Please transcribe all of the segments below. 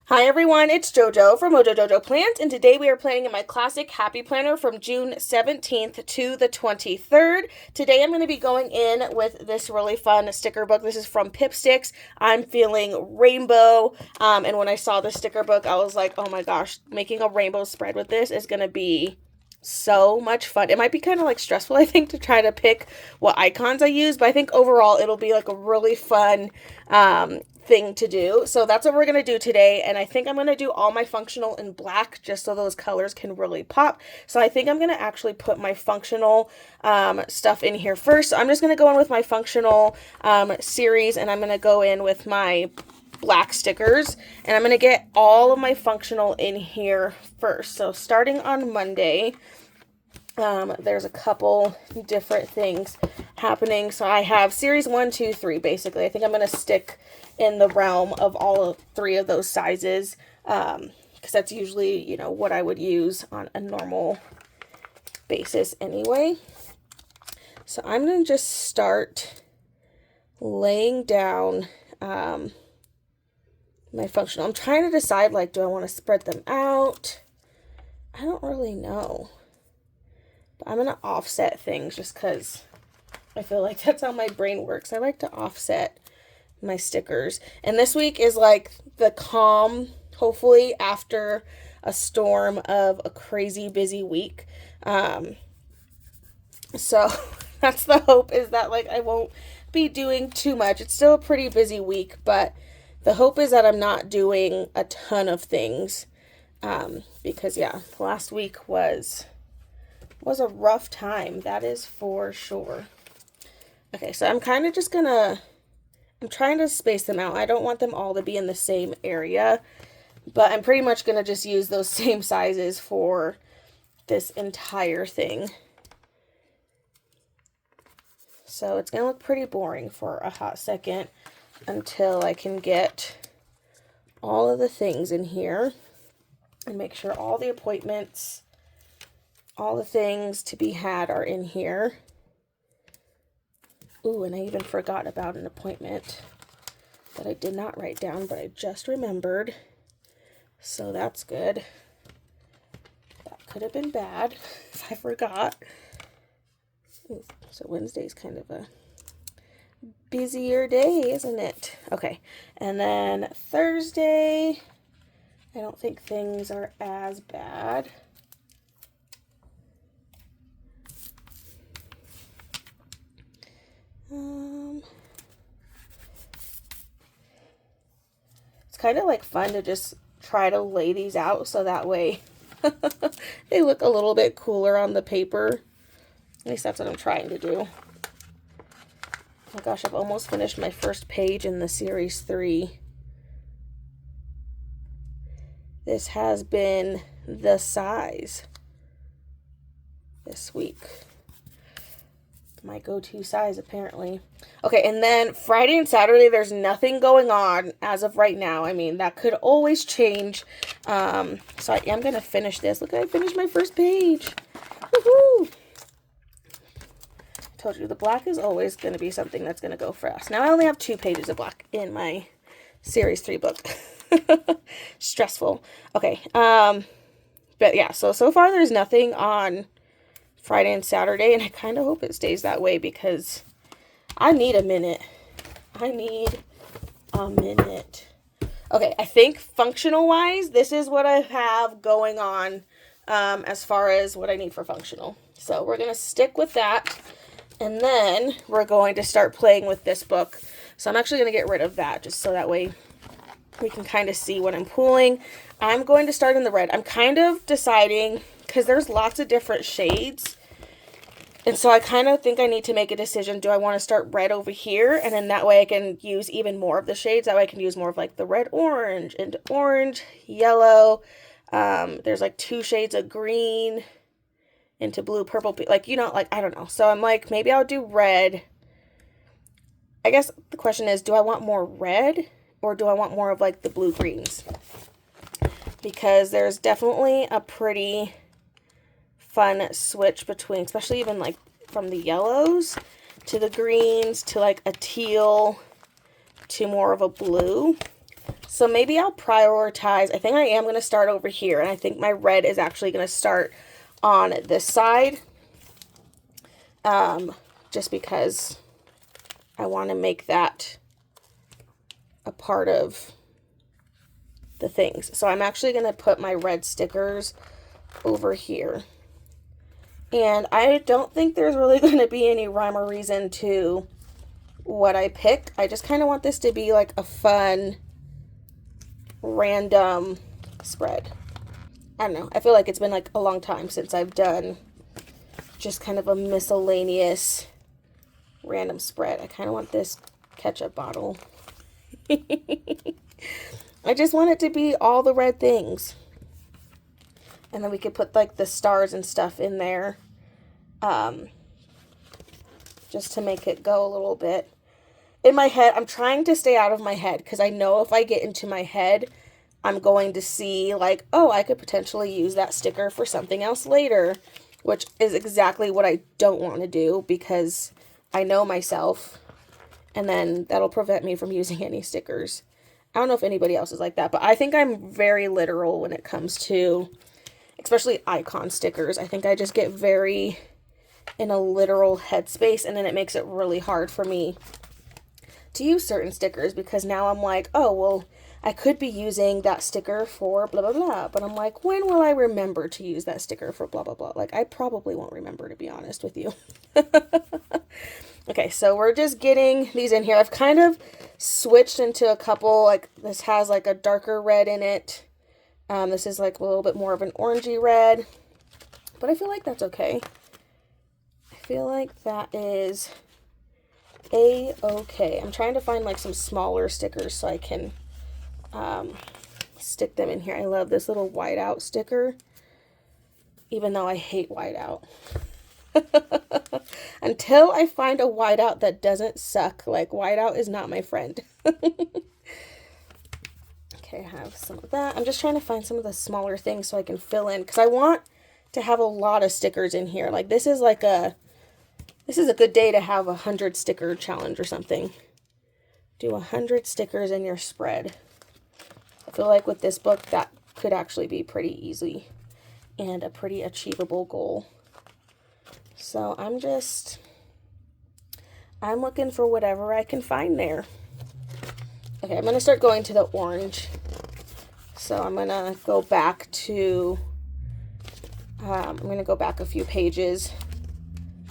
Hi everyone, it's JoJo from Mojo Jojo Plant, and today we are planning in my classic Happy Planner from June 17th to the 23rd. Today I'm going to be going in with this really fun sticker book. This is from Pipsticks. I'm feeling rainbow, and when I saw the sticker book, I was like, oh my gosh, making a rainbow spread with this is going to be so much fun. It might be kind of like stressful, I think, to try to pick what icons I use, but I think overall it'll be like a really fun thing to do. So that's what we're going to do today, and I think I'm going to do all my functional in black just so those colors can really pop. So I think I'm going to actually put my functional stuff in here first. So I'm just going to go in with my functional series, and I'm going to go in with my black stickers, and I'm going to get all of my functional in here first. So starting on Monday, there's a couple different things happening. So I have series 1, 2, 3, basically. I think I'm going to stick in the realm of all three of those sizes, because that's usually, you know, what I would use on a normal basis anyway. So I'm going to just start laying down my functional. I'm trying to decide, like, do I want to spread them out? I don't really know. But I'm going to offset things just because I feel like that's how my brain works. I like to offset my stickers. And this week is like the calm, hopefully, after a storm of a crazy busy week. So that's the hope, is that like I won't be doing too much. It's still a pretty busy week, but the hope is that I'm not doing a ton of things, because yeah, last week was a rough time, that is for sure. Okay, so I'm kind of just gonna, I'm trying to space them out. I don't want them all to be in the same area, but I'm pretty much gonna just use those same sizes for this entire thing. So it's gonna look pretty boring for a hot second until I can get all of the things in here and make sure all the appointments, all the things to be had are in here. Ooh, and I even forgot about an appointment that I did not write down, but I just remembered. So that's good. That could have been bad if I forgot. Ooh, so Wednesday's kind of a busier day, isn't it? Okay, and then Thursday, I don't think things are as bad. It's kind of like fun to just try to lay these out so that way they look a little bit cooler on the paper. At least that's what I'm trying to do. Oh my gosh, I've almost finished my first page in the series 3. This has been the size this week. My go-to size, apparently. Okay, and then Friday and Saturday, there's nothing going on as of right now. I mean, that could always change. So I am going to finish this. Look, I finished my first page. Woohoo! Told you, the black is always going to be something that's going to go fast. Now I only have 2 pages of black in my series 3 book. Stressful. Okay, but yeah, so far there's nothing on Friday and Saturday, and I kind of hope it stays that way because I need a minute. I need a minute. Okay, I think functional-wise, this is what I have going on as far as what I need for functional. So we're going to stick with that, and then we're going to start playing with this book. So I'm actually going to get rid of that just so that way we can kind of see what I'm pulling. I'm going to start in the red. I'm kind of deciding, because there's lots of different shades, and so I kind of think I need to make a decision. Do I want to start red over here, and then that way I can use even more of the shades? That way I can use more of like the red orange into orange, yellow. There's like 2 shades of green into blue, purple, like, you know, like, I don't know. So I'm like, maybe I'll do red. I guess the question is, do I want more red, or do I want more of like the blue greens? Because there's definitely a pretty fun switch between, especially even like from the yellows to the greens to like a teal to more of a blue. So maybe I'll prioritize. I think I am going to start over here, and I think my red is actually going to start on this side. Just because I want to make that a part of the things. So I'm actually going to put my red stickers over here. And I don't think there's really going to be any rhyme or reason to what I pick. I just kind of want this to be like a fun, random spread. I don't know. I feel like it's been like a long time since I've done just kind of a miscellaneous random spread. I kind of want this ketchup bottle. I just want it to be all the red things. And then we could put like the stars and stuff in there. Just to make it go a little bit. In my head, I'm trying to stay out of my head because I know if I get into my head, I'm going to see like, oh, I could potentially use that sticker for something else later, which is exactly what I don't want to do because I know myself, and then that'll prevent me from using any stickers. I don't know if anybody else is like that, but I think I'm very literal when it comes to, especially icon stickers. I think I just get very in a literal headspace, and then it makes it really hard for me to use certain stickers because now I'm like, oh, well, I could be using that sticker for blah, blah, blah. But I'm like, when will I remember to use that sticker for blah, blah, blah? Like, I probably won't remember, to be honest with you. Okay, so we're just getting these in here. I've kind of switched into a couple, like this has like a darker red in it. This is like a little bit more of an orangey red, but I feel like that's okay. I feel like that is a-okay. I'm trying to find like some smaller stickers so I can stick them in here. I love this little whiteout sticker, even though I hate whiteout. Until I find a whiteout that doesn't suck. Like, whiteout is not my friend. Okay, I have some of that. I'm just trying to find some of the smaller things so I can fill in, because I want to have a lot of stickers in here. Like, this is a good day to have 100 sticker challenge or something. Do 100 stickers in your spread. I feel like with this book, that could actually be pretty easy and a pretty achievable goal. So I'm looking for whatever I can find there. Okay, I'm going to start going to the orange. So I'm going to go back to, I'm going to go back a few pages,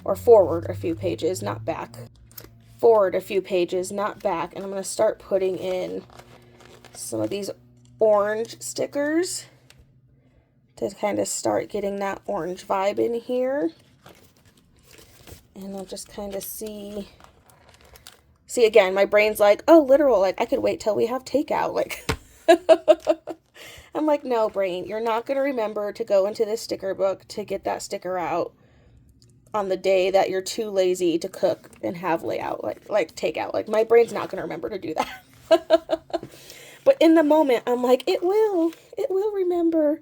or forward a few pages, not back. Forward a few pages, not back. And I'm going to start putting in some of these orange stickers to kind of start getting that orange vibe in here. And I'll just kind of see again, my brain's like, oh, literal, like I could wait till we have takeout. Like, I'm like, no, brain, you're not going to remember to go into this sticker book to get that sticker out on the day that you're too lazy to cook and have layout, like takeout. Like, my brain's not going to remember to do that. But in the moment, I'm like, it will remember.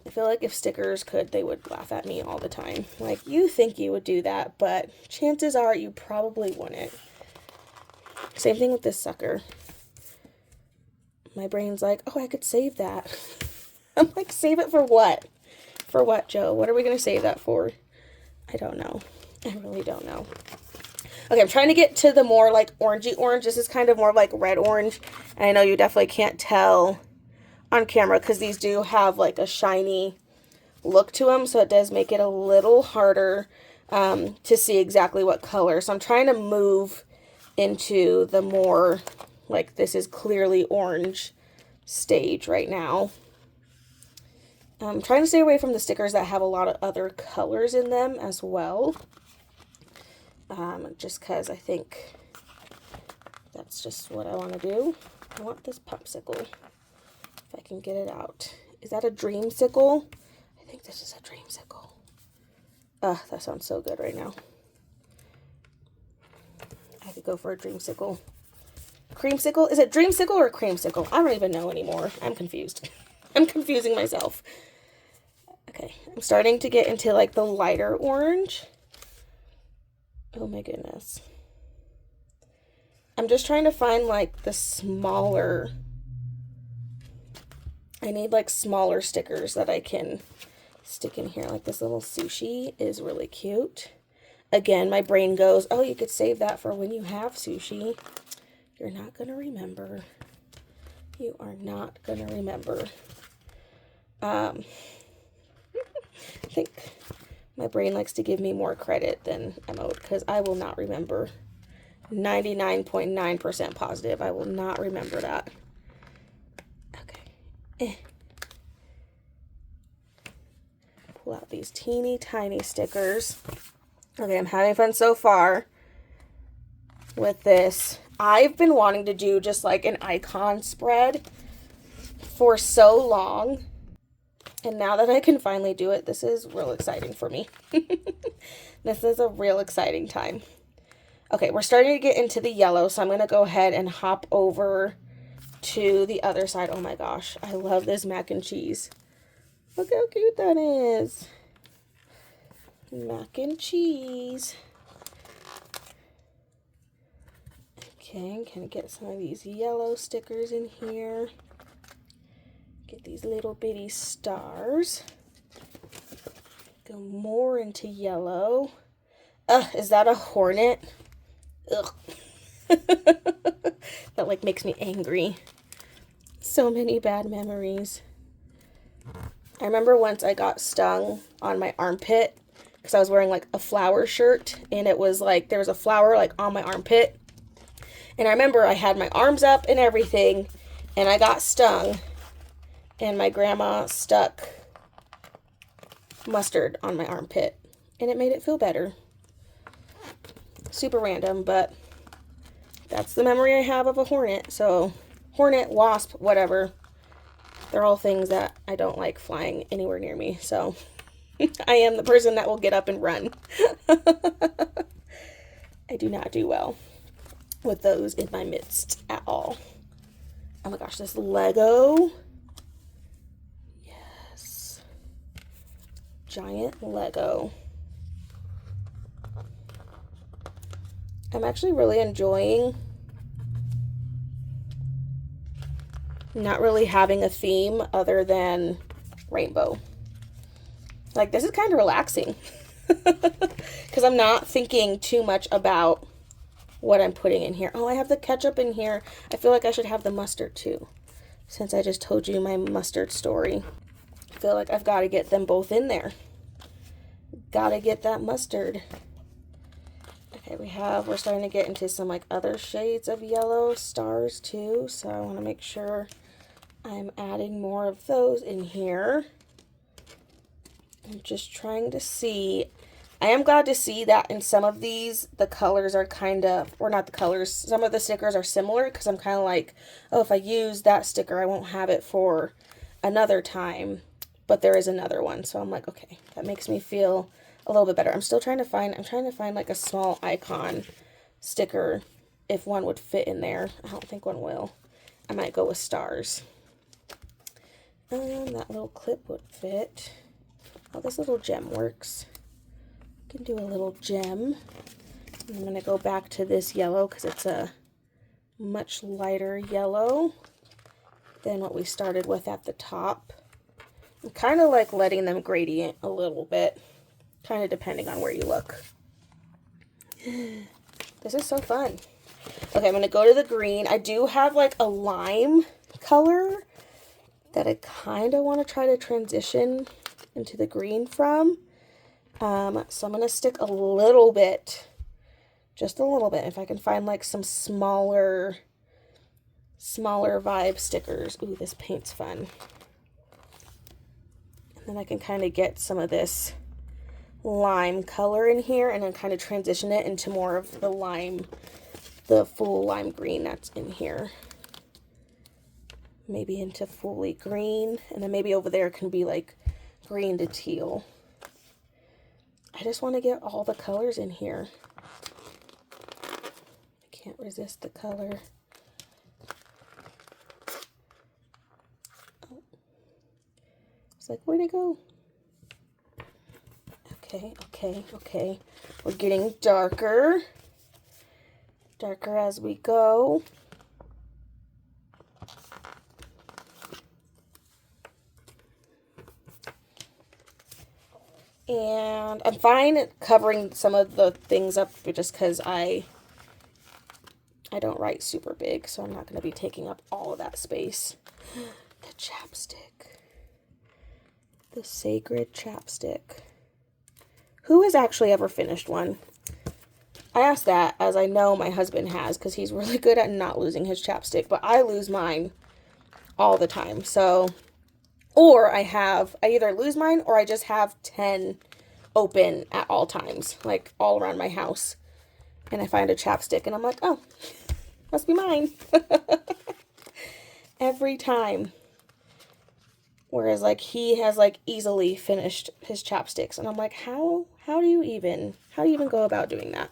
I feel like if stickers could, they would laugh at me all the time. Like, you think you would do that, but chances are you probably wouldn't. Same thing with this sucker. My brain's like, oh, I could save that. I'm like, save it for what? For what, Joe? What are we going to save that for? I don't know. I really don't know. Okay, I'm trying to get to the more like orangey orange. This is kind of more like red orange. And I know you definitely can't tell on camera because these do have like a shiny look to them, so it does make it a little harder to see exactly what color. So I'm trying to move into the more like this is clearly orange stage right now. I'm trying to stay away from the stickers that have a lot of other colors in them as well, just because I think that's just what I want to do. I want this popsicle. If I can get it out. Is that a dreamsicle? I think this is a dreamsicle. That sounds so good right now. I could go for a dreamsicle. Creamsicle? Is it dreamsicle or creamsicle? I don't even know anymore. I'm confused. I'm confusing myself. Okay, I'm starting to get into like the lighter orange. Oh my goodness. I'm just trying to find like the smaller, I need like smaller stickers that I can stick in here. Like this little sushi is really cute. Again, my brain goes, oh, you could save that for when you have sushi. You're not going to remember. You are not going to remember. I think my brain likes to give me more credit than I'm owed because I will not remember. 99.9% positive. I will not remember that. Okay. Pull out these teeny tiny stickers. Okay, I'm having fun so far with this. I've been wanting to do just like an icon spread for so long. And now that I can finally do it, this is real exciting for me. This is a real exciting time. Okay, we're starting to get into the yellow, so I'm going to go ahead and hop over to the other side. Oh my gosh, I love this mac and cheese. Look how cute that is. Mac and cheese. Okay, can I get some of these yellow stickers in here? Get these little bitty stars. Go more into yellow. Ugh, is that a hornet? Ugh. That like makes me angry. So many bad memories. I remember once I got stung on my armpit because I was wearing like a flower shirt, and it was like there was a flower like on my armpit. And I remember I had my arms up and everything, and I got stung, and my grandma stuck mustard on my armpit, and it made it feel better. Super random, but that's the memory I have of a hornet. So hornet, wasp, whatever, they're all things that I don't like flying anywhere near me. So I am the person that will get up and run. I do not do well with those in my midst at all. Oh my gosh, this Lego. Yes. Giant Lego. I'm actually really enjoying not really having a theme other than rainbow. Like, this is kind of relaxing because I'm not thinking too much about what I'm putting in here. Oh, I have the ketchup in here. I feel like I should have the mustard too, since I just told you my mustard story. I feel like I've got to get them both in there. Gotta get that mustard. Okay, we're starting to get into some like other shades of yellow stars too, so I want to make sure I'm adding more of those in here. I'm just trying to see. I am glad to see that in some of these, the colors are kind of, or not the colors, some of the stickers are similar, because I'm kind of like, oh, if I use that sticker, I won't have it for another time, but there is another one. So I'm like, okay, that makes me feel a little bit better. I'm trying to find like a small icon sticker, if one would fit in there. I don't think one will. I might go with stars. That little clip would fit. Oh, this little gem works. Can do a little gem. I'm going to go back to this yellow because it's a much lighter yellow than what we started with at the top. I'm kind of like letting them gradient a little bit, kind of depending on where you look. This is so fun. Okay, I'm going to go to the green. I do have like a lime color that I kind of want to try to transition into the green from. So I'm going to stick a little bit, just a little bit, if I can find like some smaller vibe stickers. Ooh, this paint's fun. And then I can kind of get some of this lime color in here and then kind of transition it into more of the lime, the full lime green that's in here. Maybe into fully green, and then maybe over there can be like green to teal. I just want to get all the colors in here. I can't resist the color. Oh. It's like, where'd it go? Okay. We're getting darker. darker as we go. And I'm fine covering some of the things up just because I don't write super big, so I'm not going to be taking up all of that space. The chapstick. The sacred chapstick. Who has actually ever finished one? I ask that as I know my husband has because he's really good at not losing his chapstick, but I lose mine all the time. So, or I either lose mine or I just have 10 open at all times, like all around my house. And I find a chapstick and I'm like, oh, must be mine. Every time. Whereas like he has like easily finished his chapsticks. And I'm like, how do you even go about doing that?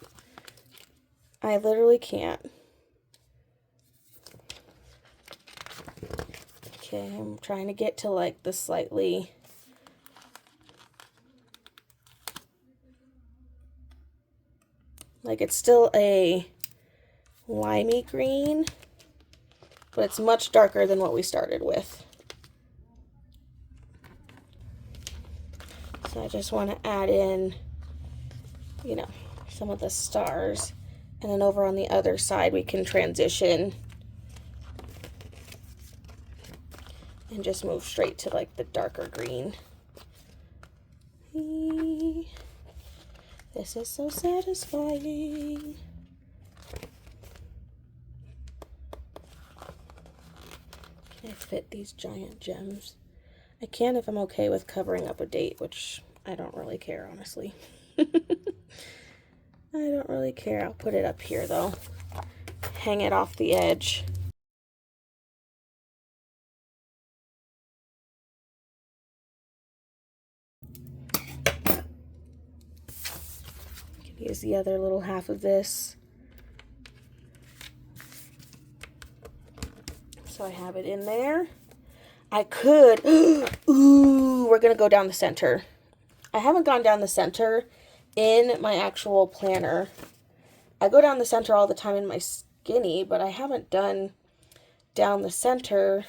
I literally can't. Okay, I'm trying to get to like the slightly like it's still a limey green, but it's much darker than what we started with. So I just want to add in, you know, some of the stars. And then over on the other side, we can transition and just move straight to like the darker green. This is so satisfying. Can I fit these giant gems? I can if I'm okay with covering up a date, which I don't really care, honestly. I don't really care. I'll put it up here, though. Hang it off the edge. Can use the other little half of this. So I have it in there. I could, ooh, we're going to go down the center. I haven't gone down the center in my actual planner. I go down the center all the time in my skinny, but I haven't done down the center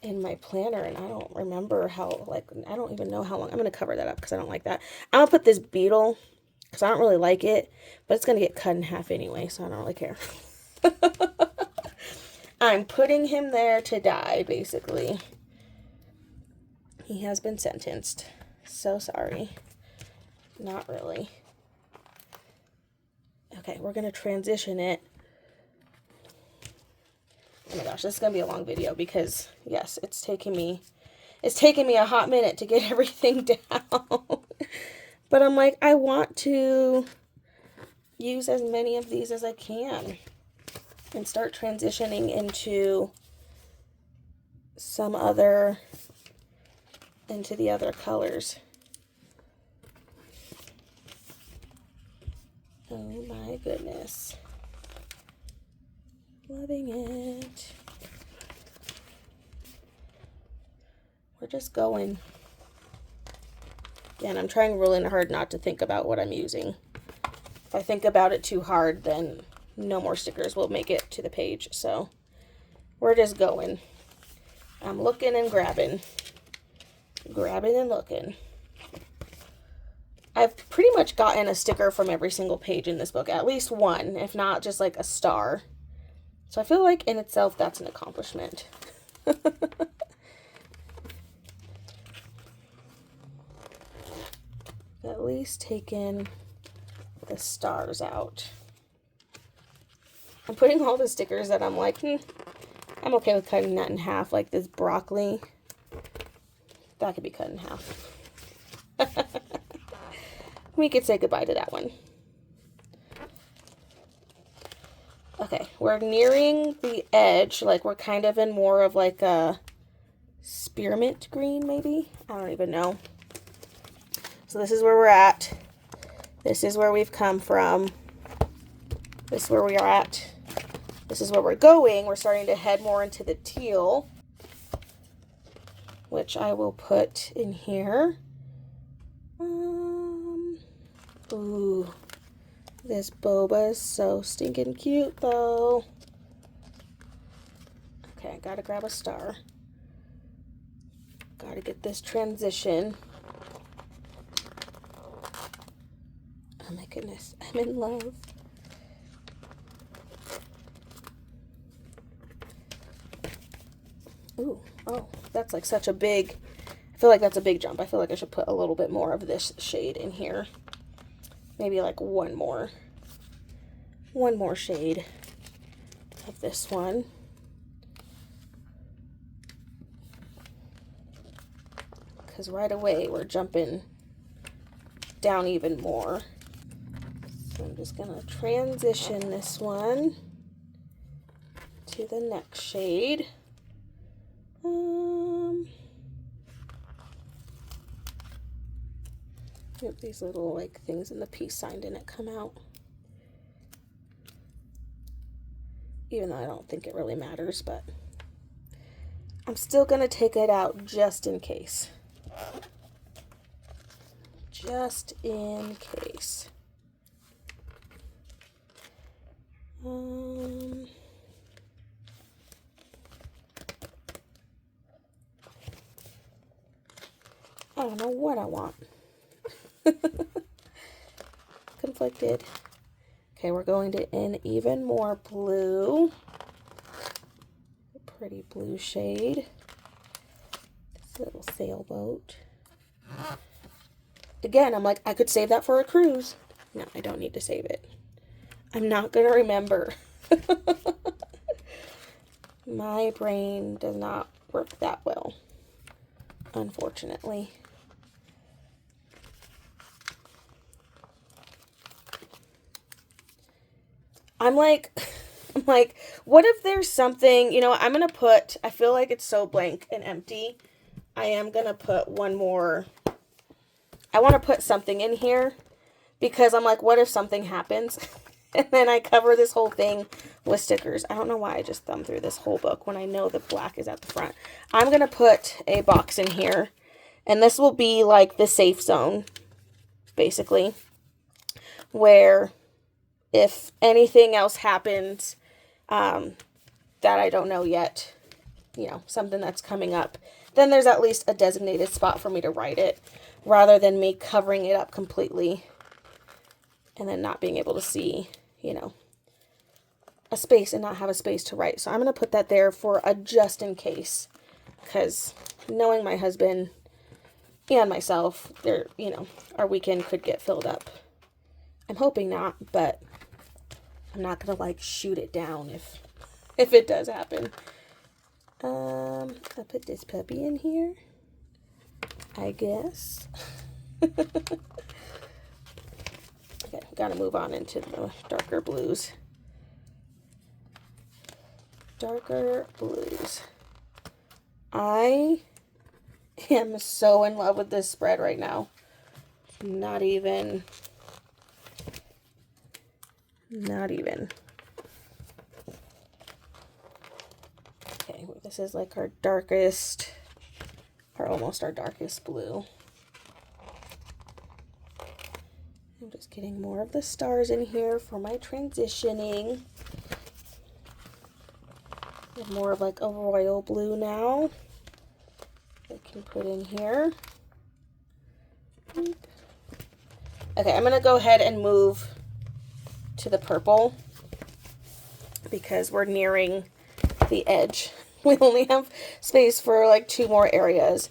in my planner, and I don't remember how, like, I don't even know how long. I'm going to cover that up because I don't like that. I'm going to put this beetle because I don't really like it, but it's going to get cut in half anyway, so I don't really care. I'm putting him there to die, basically. He has been sentenced. So sorry. Not really. Okay, we're going to transition it. Oh my gosh, this is going to be a long video because, yes, it's taking me a hot minute to get everything down. But I'm like, I want to use as many of these as I can and start transitioning into the other colors. Oh my goodness. Loving it. We're just going. Again, I'm trying really hard not to think about what I'm using. If I think about it too hard, then no more stickers will make it to the page. So we're just going. I'm looking and grabbing. Grabbing and looking. I've pretty much gotten a sticker from every single page in this book. At least one, if not just like a star. So I feel like in itself that's an accomplishment. At least taken the stars out. I'm putting all the stickers that I'm like, I'm okay with cutting that in half, like this broccoli. That could be cut in half. We could say goodbye to that one. Okay, we're nearing the edge, like we're kind of in more of like a spearmint green, maybe? I don't even know. So this is where we're at. This is where we've come from. This is where we are at. This is where we're going. We're starting to head more into the teal, which I will put in here. Ooh, This boba is so stinking cute, though. Okay, I gotta grab a star. Gotta get this transition. Oh my goodness, I'm in love. Ooh, oh, that's like such a big, I feel like that's a big jump. I feel like I should put a little bit more of this shade in here. Maybe like one more shade of this one. Because right away we're jumping down even more. So I'm just going to transition this one to the next shade. Yep, these little like things in the peace sign didn't come out. Even though I don't think it really matters, but I'm still going to take it out just in case. Just in case. I don't know what I want. Conflicted. Okay, we're going to in even more blue. A pretty blue shade. This little sailboat. Again, I'm like, I could save that for a cruise. No, I don't need to save it. I'm not going to remember. My brain does not work that well, unfortunately. I'm like, what if there's something, you know, I'm going to put, I feel like it's so blank and empty. I am going to put one more, I want to put something in here because I'm like, what if something happens? And then I cover this whole thing with stickers. I don't know why I just thumbed through this whole book when I know the black is at the front. I'm going to put a box in here, and this will be like the safe zone, basically, where if anything else happens that I don't know yet, you know, something that's coming up, then there's at least a designated spot for me to write it, rather than me covering it up completely and then not being able to see, you know, a space and not have a space to write. So I'm going to put that there for a just in case, because knowing my husband and myself, there, you know, our weekend could get filled up. I'm hoping not, but I'm not going to like shoot it down if it does happen. I'll put this puppy in here, I guess. Okay, gotta move on into the darker blues. Darker blues. I am so in love with this spread right now. Not even. Okay, this is like our darkest, or almost our darkest blue. I'm just getting more of the stars in here for my transitioning. More of like a royal blue now. I can put in here. Okay, I'm going to go ahead and move to the purple because we're nearing the edge. We only have space for like 2 more areas.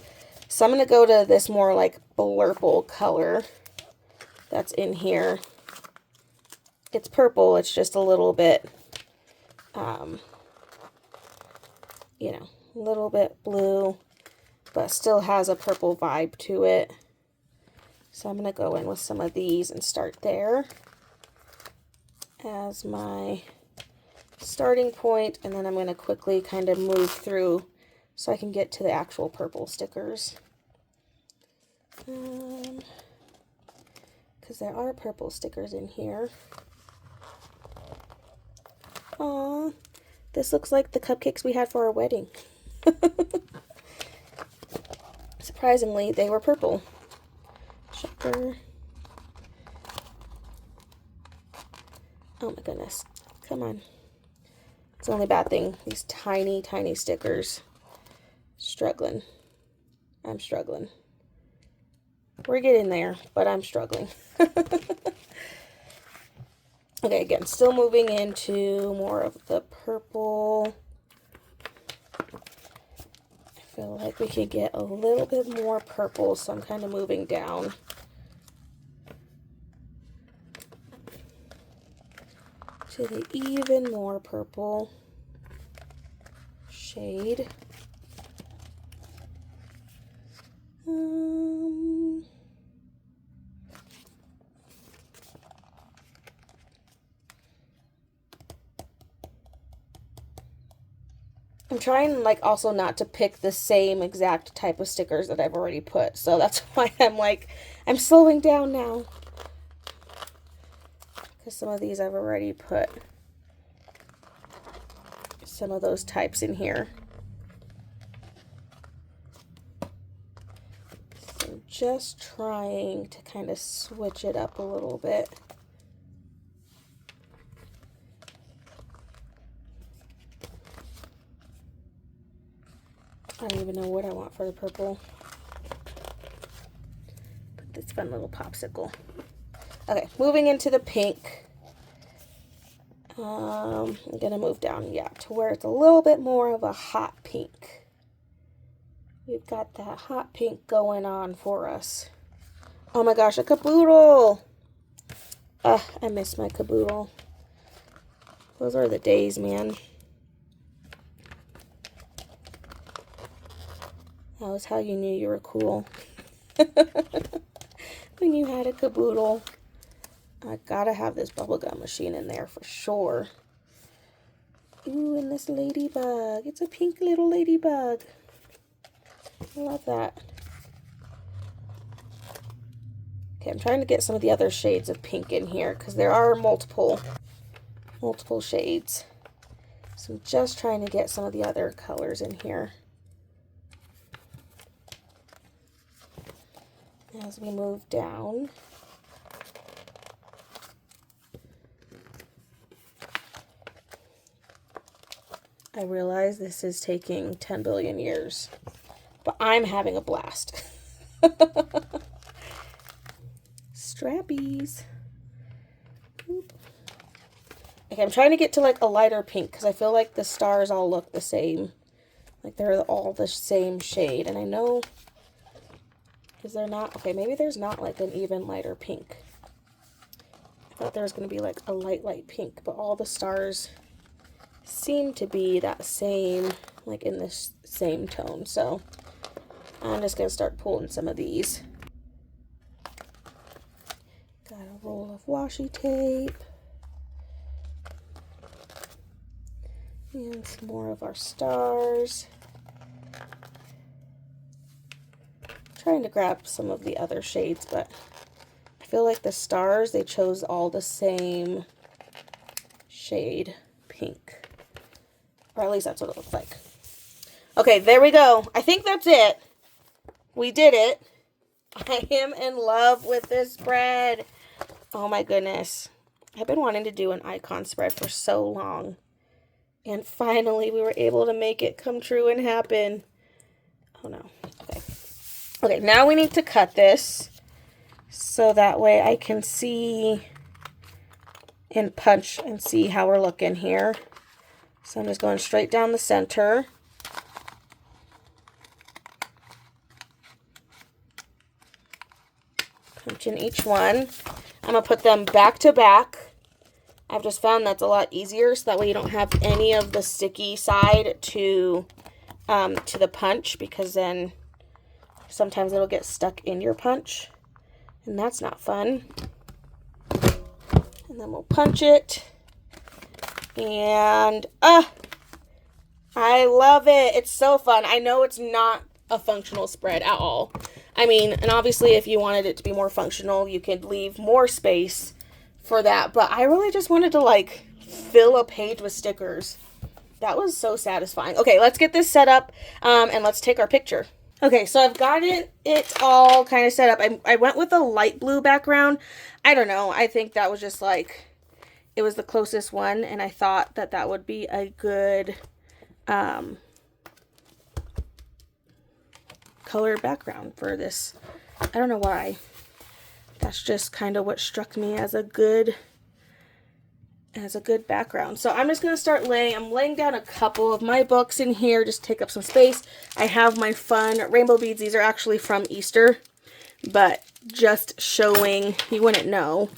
So I'm going to go to this more like blurple color that's in here. It's purple, it's just a little bit, you know, a little bit blue, but still has a purple vibe to it. So I'm going to go in with some of these and start there as my starting point, and then I'm going to quickly kind of move through so I can get to the actual purple stickers. Because there are purple stickers in here. Aww, this looks like the cupcakes we had for our wedding. Surprisingly, they were purple. Shocker. Oh my goodness. Come on. It's the only bad thing. These tiny, tiny stickers. Struggling. I'm struggling. We're getting there, but I'm struggling. Okay, again, still moving into more of the purple. I feel like we could get a little bit more purple, so I'm kind of moving down. To the even more purple shade. I'm trying, like, also not to pick the same exact type of stickers that I've already put. So that's why I'm like, I'm slowing down now. Because some of these I've already put some of those types in here. So I'm just trying to kind of switch it up a little bit. I don't even know what I want for the purple. Put this fun little popsicle. Okay, moving into the pink. I'm gonna move down, yeah, to where it's a little bit more of a hot pink. We've got that hot pink going on for us. Oh my gosh, a caboodle! I miss my caboodle. Those are the days, man. That was how you knew you were cool. When you had a caboodle. I gotta have this bubblegum machine in there for sure. Ooh, and this ladybug. It's a pink little ladybug. I love that. Okay, I'm trying to get some of the other shades of pink in here because there are multiple shades. So I'm just trying to get some of the other colors in here. As we move down. I realize this is taking 10 billion years, but I'm having a blast. Strappies. Oop. Okay, I'm trying to get to like a lighter pink because I feel like the stars all look the same. Like they're all the same shade. And I know, is there not? Okay, maybe there's not like an even lighter pink. I thought there was going to be like a light pink, but all the stars seem to be that same, like in this same tone. So I'm just going to start pulling some of these. Got a roll of washi tape. And some more of our stars. Trying to grab some of the other shades, but I feel like the stars, they chose all the same shade pink. Or at least that's what it looks like. Okay, there we go. I think that's it. We did it. I am in love with this spread. Oh my goodness. I've been wanting to do an icon spread for so long. And finally we were able to make it come true and happen. Oh no. Okay. Okay, now we need to cut this so that way I can see and punch and see how we're looking here. So I'm just going straight down the center. Punching each one. I'm going to put them back to back. I've just found that's a lot easier so that way you don't have any of the sticky side to the punch, because then sometimes it'll get stuck in your punch and that's not fun. And then we'll punch it. And, I love it. It's so fun. I know it's not a functional spread at all. I mean, and obviously if you wanted it to be more functional, you could leave more space for that. But I really just wanted to, like, fill a page with stickers. That was so satisfying. Okay, let's get this set up, and let's take our picture. Okay, so I've got it all kind of set up. I went with a light blue background. I don't know. I think that was just, like, it was the closest one, and I thought that that would be a good color background for this. I don't know why. That's just kind of what struck me as a good background. So I'm just going to start I'm laying down a couple of my books in here, just take up some space. I have my fun rainbow beads. These are actually from Easter, but just showing, you wouldn't know,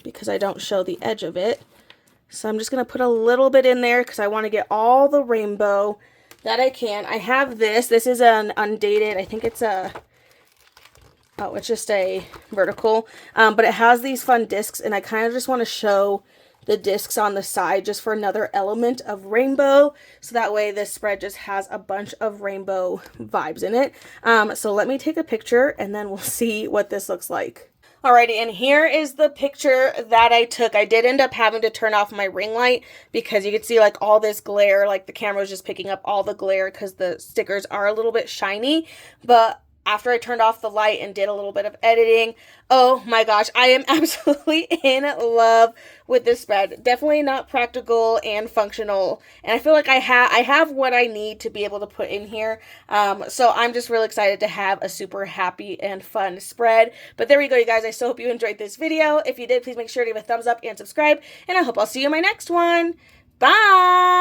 because I don't show the edge of it. So I'm just going to put a little bit in there because I want to get all the rainbow that I can. I have this. This is an undated, I think it's a, oh, it's just a vertical, but it has these fun discs, and I kind of just want to show the discs on the side just for another element of rainbow, so that way this spread just has a bunch of rainbow vibes in it. So let me take a picture and then we'll see what this looks like. Alrighty, and here is the picture that I took. I did end up having to turn off my ring light because you could see like all this glare, like the camera was just picking up all the glare because the stickers are a little bit shiny, but after I turned off the light and did a little bit of editing, oh my gosh, I am absolutely in love with this spread. Definitely not practical and functional, and I feel like I have what I need to be able to put in here. So I'm just really excited to have a super happy and fun spread. But there we go, you guys. I so hope you enjoyed this video. If you did, please make sure to give a thumbs up and subscribe, and I hope I'll see you in my next one. Bye!